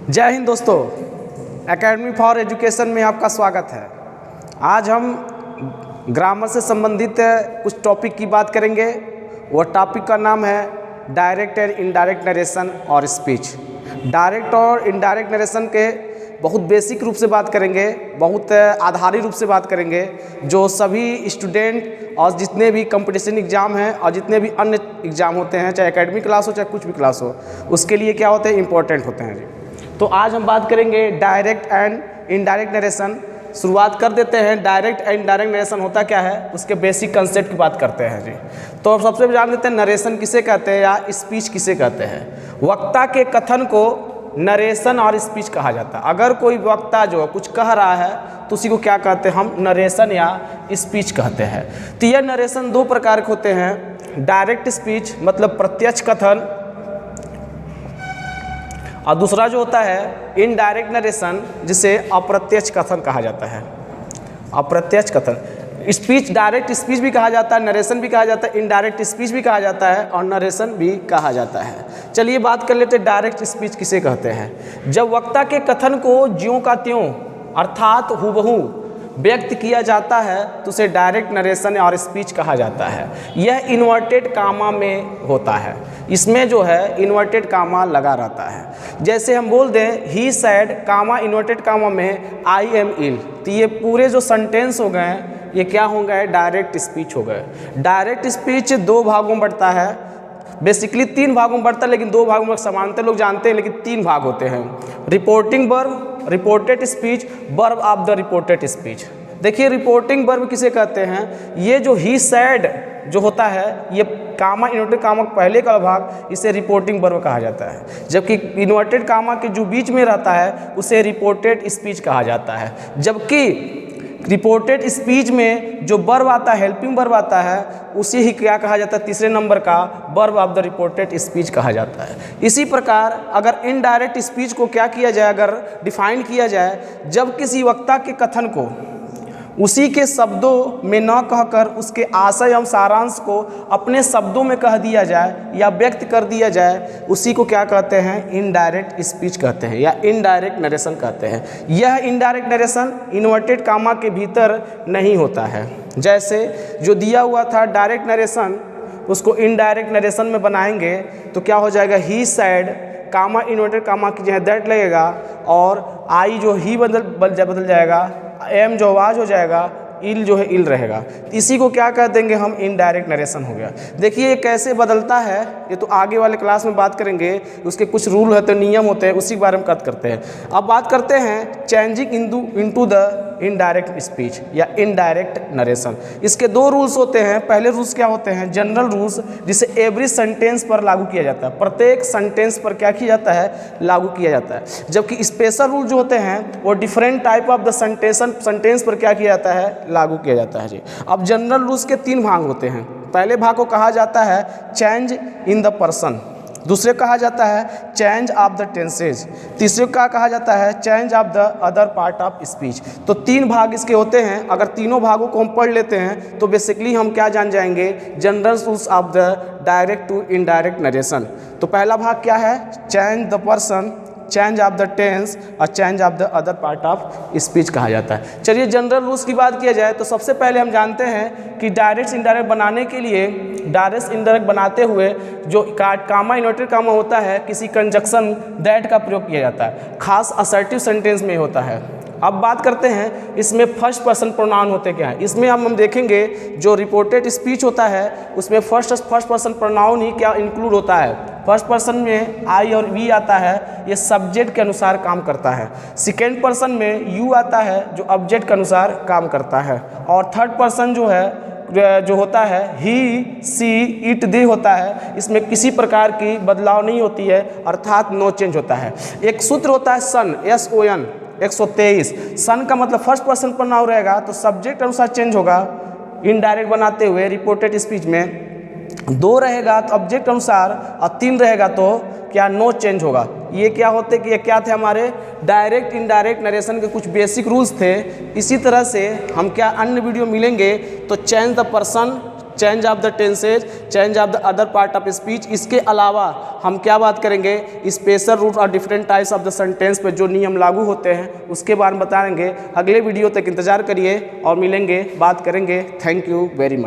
जय हिंद दोस्तों, academy for education में आपका स्वागत है। आज हम ग्रामर से संबंधित कुछ टॉपिक की बात करेंगे। वह टॉपिक का नाम है डायरेक्ट एंड इनडायरेक्ट नरेशन और स्पीच। डायरेक्ट और इनडायरेक्ट नरेशन के बहुत बेसिक रूप से बात करेंगे, बहुत आधारी रूप से बात करेंगे, जो सभी स्टूडेंट और जितने भी कंपटीशन एग्ज़ाम हैं और जितने भी अन्य एग्ज़ाम होते हैं, चाहे एकेडमिक क्लास हो चाहे कुछ भी क्लास हो, उसके लिए क्या होते हैं, इंपॉर्टेंट होते हैं जी। तो आज हम बात करेंगे डायरेक्ट एंड इनडायरेक्ट नरेशन। शुरुआत कर देते हैं। डायरेक्ट एंड इनडायरेक्ट नरेशन होता क्या है, उसके बेसिक कंसेप्ट की बात करते हैं जी। तो सबसे जान लेते हैं नरेशन किसे कहते हैं या स्पीच किसे कहते हैं। वक्ता के कथन को नरेशन और स्पीच कहा जाता है। अगर कोई वक्ता जो कुछ कह रहा है तो उसी को क्या कहते हैं, हम नरेशन या स्पीच कहते हैं। तो यह नरेशन दो प्रकार के होते हैं। डायरेक्ट स्पीच मतलब प्रत्यक्ष कथन, और दूसरा जो होता है इनडायरेक्ट नरेशन, जिसे अप्रत्यक्ष कथन कहा जाता है। अप्रत्यक्ष कथन, स्पीच डायरेक्ट स्पीच भी कहा जाता है, नरेशन भी कहा जाता है, इनडायरेक्ट स्पीच भी कहा जाता है और नरेशन भी कहा जाता है। चलिए बात कर लेते हैं डायरेक्ट स्पीच किसे कहते हैं। जब वक्ता के कथन को ज्यों का त्यों अर्थात हूबहू व्यक्त किया जाता है तो उसे डायरेक्ट नरेशन और स्पीच कहा जाता है। यह इन्वर्टेड कामा में होता है। इसमें जो है इन्वर्टेड कामा लगा रहता है। जैसे हम बोल दें ही सैड कामा इन्वर्टेड कामा में आई एम इल, तो ये पूरे जो सेंटेंस हो गए ये क्या हो गए, डायरेक्ट स्पीच हो गए। डायरेक्ट स्पीच दो भागों में बढ़ता है, बेसिकली तीन भागों में बढ़ता है, लेकिन दो भागों में समानता लोग जानते हैं, लेकिन तीन भाग होते हैं। Reporting verb, reported speech, verb of the reported speech. देखिए रिपोर्टिंग वर्ब किसे कहते हैं, ये जो ही सैड जो होता है, ये कामा इन्वर्टेड कामा पहले का भाग, इसे रिपोर्टिंग वर्ब कहा जाता है। जबकि इन्वर्टेड कामा के जो बीच में रहता है उसे रिपोर्टेड स्पीच कहा जाता है। जबकि रिपोर्टेड स्पीच में जो वर्ब आता है, हेल्पिंग वर्ब आता है, उसे ही क्या कहा जाता है, तीसरे नंबर का verb of the reported speech कहा जाता है। इसी प्रकार अगर इनडायरेक्ट स्पीच को क्या किया जाए, अगर डिफाइन किया जाए, जब किसी वक्ता के कथन को उसी के शब्दों में न कहकर उसके आशय एवं सारांश को अपने शब्दों में कह दिया जाए या व्यक्त कर दिया जाए, उसी को क्या कहते हैं, इनडायरेक्ट स्पीच कहते हैं या इनडायरेक्ट नरेशन कहते हैं। यह इनडायरेक्ट नरेशन इन्वर्टेड कामा के भीतर नहीं होता है। जैसे जो दिया हुआ था डायरेक्ट नरेशन, उसको इनडायरेक्ट नरेशन में बनाएंगे तो क्या हो जाएगा, ही सैड कामा इन्वर्टेड कामा की जगह दैट लगेगा और आई जो ही बदल जाएगा, एम जो आवाज हो जाएगा, इल जो है इल रहेगा। इसी को क्या कह देंगे हम, इनडायरेक्ट नरेशन हो गया। देखिए ये कैसे बदलता है, ये तो आगे वाले क्लास में बात करेंगे। उसके कुछ रूल होते हैं, नियम होते हैं, उसी के बारे में बात करते हैं। अब बात करते हैं changing into the indirect speech या इनडायरेक्ट नरेशन। इसके दो रूल्स होते हैं। पहले रूल्स क्या होते हैं, जनरल रूल्स, जिसे एवरी सेंटेंस पर लागू किया जाता है। प्रत्येक सेंटेंस पर क्या किया जाता है, लागू किया जाता है। जबकि स्पेशल रूल जो होते हैं वो different type of the sentence पर क्या किया जाता है, लागू किया जाता है जी। अब जनरल रूल्स के तीन भाग होते हैं। पहले भाग को कहा जाता है चेंज इन द पर्सन, दूसरे को कहा जाता है चेंज ऑफ द टेंसेज, तीसरे को क्या कहा जाता है, change of the other part of speech. तो तीन भाग इसके होते हैं। अगर तीनों भागों को हम पढ़ लेते हैं तो बेसिकली हम क्या जान जाएंगे, general rules of the direct to indirect narration. तो पहला भाग क्या है, change the person, change of the tense और change of the other part of speech कहा जाता है। चलिए जनरल रूल्स की बात किया जाए तो सबसे पहले हम जानते हैं कि डायरेक्ट इनडायरेक्ट बनाने के लिए, डायरेक्ट इनडायरेक्ट बनाते हुए जो कामा इन्वर्टेड कामा होता है, किसी कंजक्शन दैट का प्रयोग किया जाता है। खास असर्टिव सेंटेंस में होता है। अब बात करते हैं इसमें फर्स्ट पर्सन प्रोनाउन होते क्या है। इसमें हम देखेंगे जो रिपोर्टेड स्पीच होता है उसमें फर्स्ट पर्सन प्रोनाउन ही क्या इंक्लूड होता है। फर्स्ट पर्सन में आई और वी आता है, ये सब्जेक्ट के अनुसार काम करता है। सेकेंड पर्सन में यू आता है जो ऑब्जेक्ट के अनुसार काम करता है। और थर्ड पर्सन जो होता है ही, सी, इट, दे होता है। इसमें किसी प्रकार की बदलाव नहीं होती है, अर्थात नो चेंज होता है। एक सूत्र होता है सन, SON 123। सन का मतलब फर्स्ट पर्सन प्रोनाउन रहेगा तो सब्जेक्ट अनुसार चेंज होगा। इनडायरेक्ट बनाते हुए रिपोर्टेड स्पीच में दो रहेगा तो ऑब्जेक्ट अनुसार और तीन रहेगा तो क्या, नो चेंज होगा। ये क्या होते कि ये क्या थे, हमारे डायरेक्ट इनडायरेक्ट नरेशन के कुछ बेसिक रूल्स थे। इसी तरह से हम क्या अन्य वीडियो मिलेंगे तो change the person, change of the tenses, change of the other part of speech. इसके अलावा हम क्या बात करेंगे, स्पेशल रूट और different types of the sentence पे जो नियम लागू होते हैं उसके बारे में बताएंगे। अगले वीडियो तक इंतजार करिए और मिलेंगे, बात करेंगे। Thank you very much.